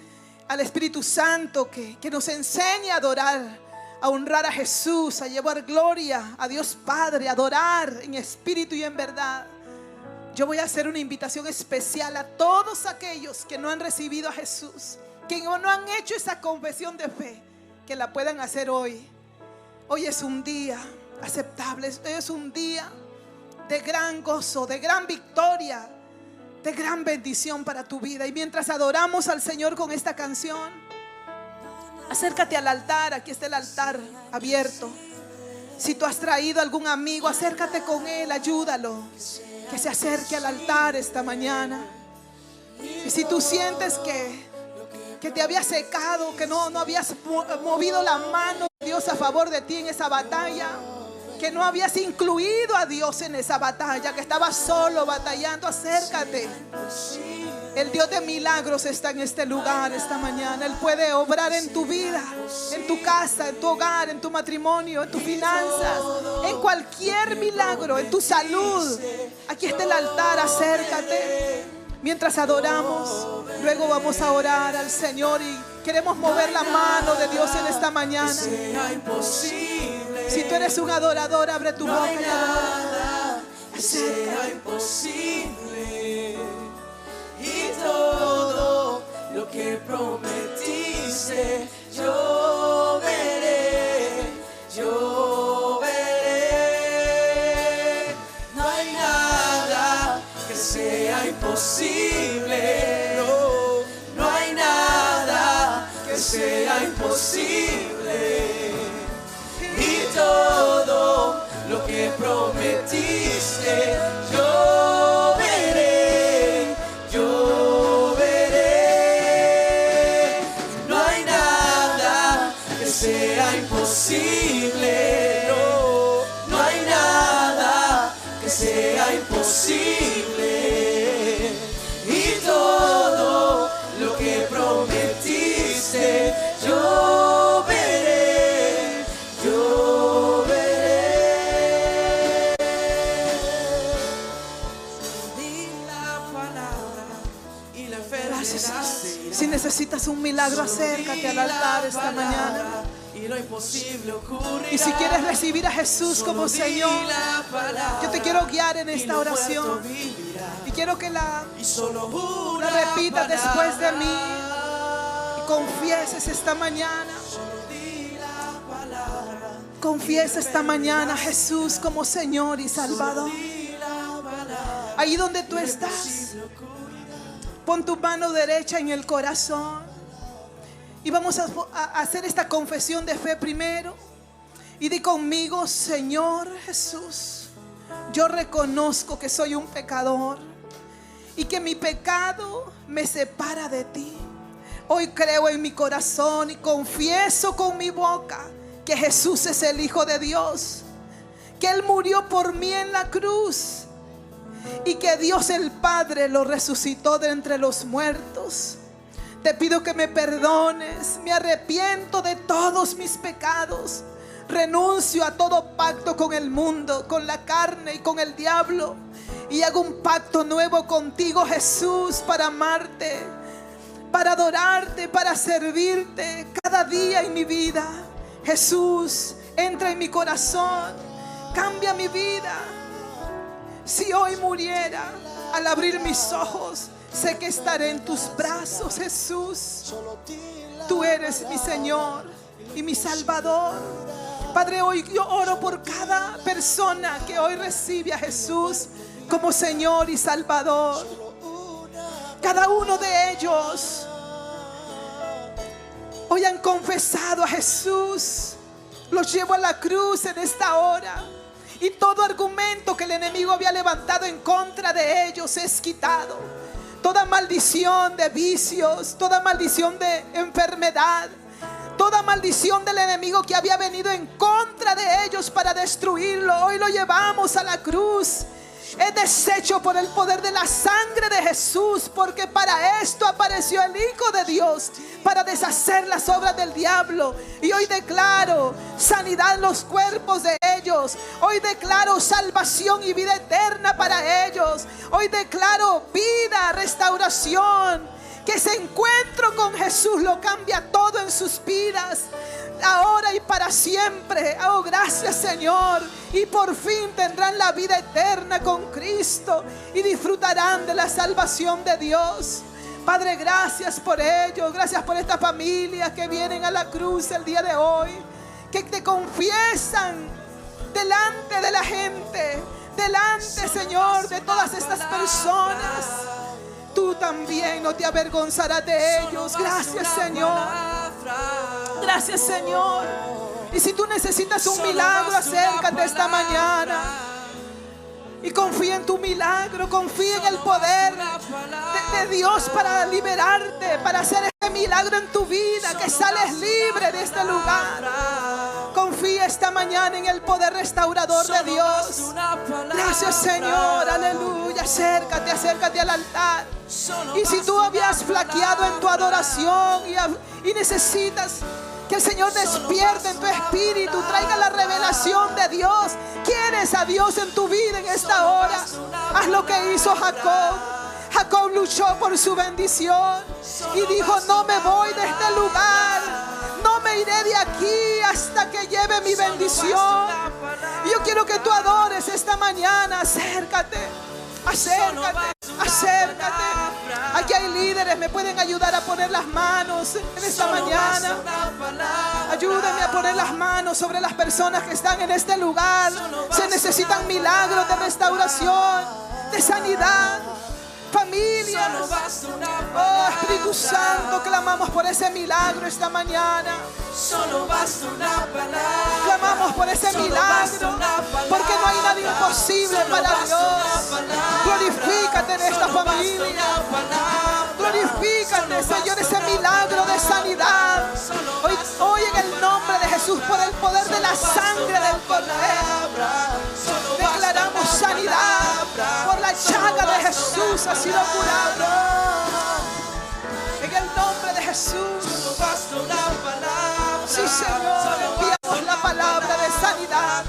al Espíritu Santo que nos enseñe a adorar, a honrar a Jesús, a llevar gloria a Dios Padre, a adorar en espíritu y en verdad, yo voy a hacer una invitación especial a todos aquellos que no han recibido a Jesús, que no han hecho esa confesión de fe, que la puedan hacer hoy. Hoy es un día aceptable, hoy es un día de gran gozo, de gran victoria, de gran bendición para tu vida. Y mientras adoramos al Señor con esta canción, acércate al altar. Aquí está el altar abierto. Si tú has traído algún amigo, acércate con él, ayúdalo que se acerque al altar esta mañana. Y si tú sientes que te había secado, que no habías movido la mano de Dios a favor de ti en esa batalla, que no habías incluido a Dios en esa batalla, que estabas solo batallando, acércate. El Dios de milagros está en este lugar esta mañana. Él puede obrar en tu vida, en tu casa, en tu hogar, en tu matrimonio, en tus finanzas, en cualquier milagro, en tu salud. Aquí está el altar, acércate. Mientras adoramos, luego vamos a orar al Señor y queremos mover la mano de Dios en esta mañana. Si tú eres un adorador, abre tu boca y adora. Sea imposible, y todo lo que prometiste yo veré, yo veré. No hay nada que sea imposible, no hay nada que sea imposible, y todo lo que prometiste yo veré, yo veré. No hay nada que sea imposible, no hay nada que sea imposible, y todo lo que prometiste yo veré, yo veré. Si necesitas un milagro, acércate al altar esta mañana. Y si quieres recibir a Jesús como Señor, yo te quiero guiar en esta oración. Y quiero que la repitas después de mí. Y confieses esta mañana. Confiesa esta mañana a Jesús como Señor y Salvador. Ahí donde tú estás, pon tu mano derecha en el corazón y vamos a hacer esta confesión de fe primero. Y di conmigo: Señor Jesús, yo reconozco que soy un pecador y que mi pecado me separa de ti. Hoy creo en mi corazón y confieso con mi boca que Jesús es el Hijo de Dios, que Él murió por mí en la cruz y que Dios el Padre lo resucitó de entre los muertos. Te pido que me perdones, me arrepiento de todos mis pecados, renuncio a todo pacto con el mundo, con la carne y con el diablo, y hago un pacto nuevo contigo, Jesús, para amarte, para adorarte, para servirte cada día en mi vida. Jesús, entra en mi corazón, cambia mi vida. Si hoy muriera, al abrir mis ojos, sé que estaré en tus brazos, Jesús. Tú eres mi Señor y mi Salvador. Padre, hoy yo oro por cada persona que hoy recibe a Jesús como Señor y Salvador. Cada uno de ellos hoy han confesado a Jesús. Los llevo a la cruz en esta hora. Y todo argumento que el enemigo había levantado en contra de ellos es quitado. Toda maldición de vicios, toda maldición de enfermedad, toda maldición del enemigo que había venido en contra de ellos para destruirlo, hoy lo llevamos a la cruz. Es deshecho por el poder de la sangre de Jesús, porque para esto apareció el Hijo de Dios, para deshacer las obras del diablo. Y hoy declaro sanidad en los cuerpos de ellos. Hoy declaro salvación y vida eterna para ellos. Hoy declaro vida, restauración. Que ese encuentro con Jesús lo cambia todo en sus vidas, ahora y para siempre. Oh, gracias, Señor. Y por fin tendrán la vida eterna con Cristo y disfrutarán de la salvación de Dios. Padre, gracias por ello. Gracias por esta familia que vienen a la cruz el día de hoy, que te confiesan delante de la gente, delante, Señor, de todas estas personas. Tú también no te avergonzarás de ellos. Gracias, Señor. Gracias, Señor. Y si tú necesitas un milagro, acércate esta mañana y confía en tu milagro. Confía en el poder de Dios para liberarte, para hacer este milagro en tu vida, que sales libre de este lugar. Confía confía esta mañana en el poder restaurador de Dios. Gracias, Señor, aleluya. Acércate, acércate al altar. Y si tú habías flaqueado en tu adoración y necesitas que el Señor despierte en tu espíritu, traiga la revelación de Dios, quieres a Dios en tu vida en esta hora, haz lo que hizo Jacob. Jacob luchó por su bendición y dijo: no me voy de este lugar, no me iré de aquí hasta que lleve mi bendición. Y yo quiero que tú adores esta mañana. Acércate, acércate, acércate. Aquí hay líderes, me pueden ayudar a poner las manos en esta mañana. Ayúdenme a poner las manos sobre las personas que están en este lugar. Se necesitan milagros de restauración, de sanidad, familias. Oh, Espíritu Santo, clamamos por ese milagro esta mañana. Clamamos por ese milagro, porque no hay nada imposible para Dios. Glorifícate en esta familia. Glorifícate, Señor, ese milagro de sanidad. Hoy en el nombre de Jesús, por el poder de la sangre del Cordero, declaramos sanidad. Por la llaga de Jesús ha sido curado. En el nombre de Jesús. Sí, Señor, enviamos la palabra de sanidad,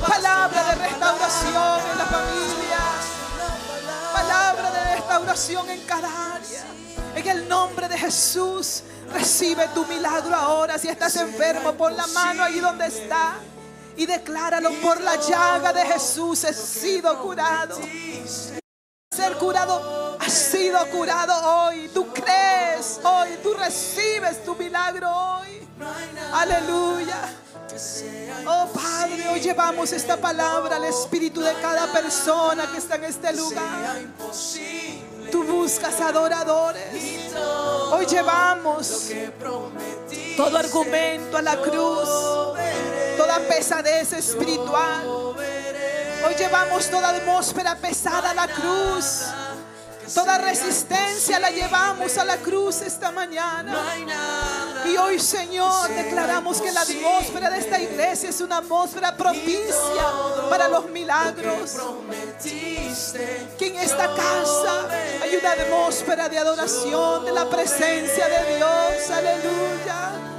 palabra de restauración en la familia, palabra de restauración en cada área. En el nombre de Jesús, recibe tu milagro ahora. Si estás enfermo, pon la mano ahí donde está y decláralo: por la llaga de Jesús he sido curado. Ser curado, has sido curado hoy. Tú crees hoy, tú recibes tu milagro hoy. Aleluya. Oh Padre, hoy llevamos esta palabra al espíritu de cada persona que está en este lugar. Tú buscas adoradores. Hoy llevamos todo argumento a la cruz, toda pesadez espiritual. Hoy llevamos toda atmósfera pesada a la cruz. Toda resistencia la llevamos a la cruz esta mañana. Y hoy, Señor, declaramos que la atmósfera de esta iglesia es una atmósfera propicia para los milagros. Que en esta casa hay una atmósfera de adoración, de la presencia de Dios. Aleluya.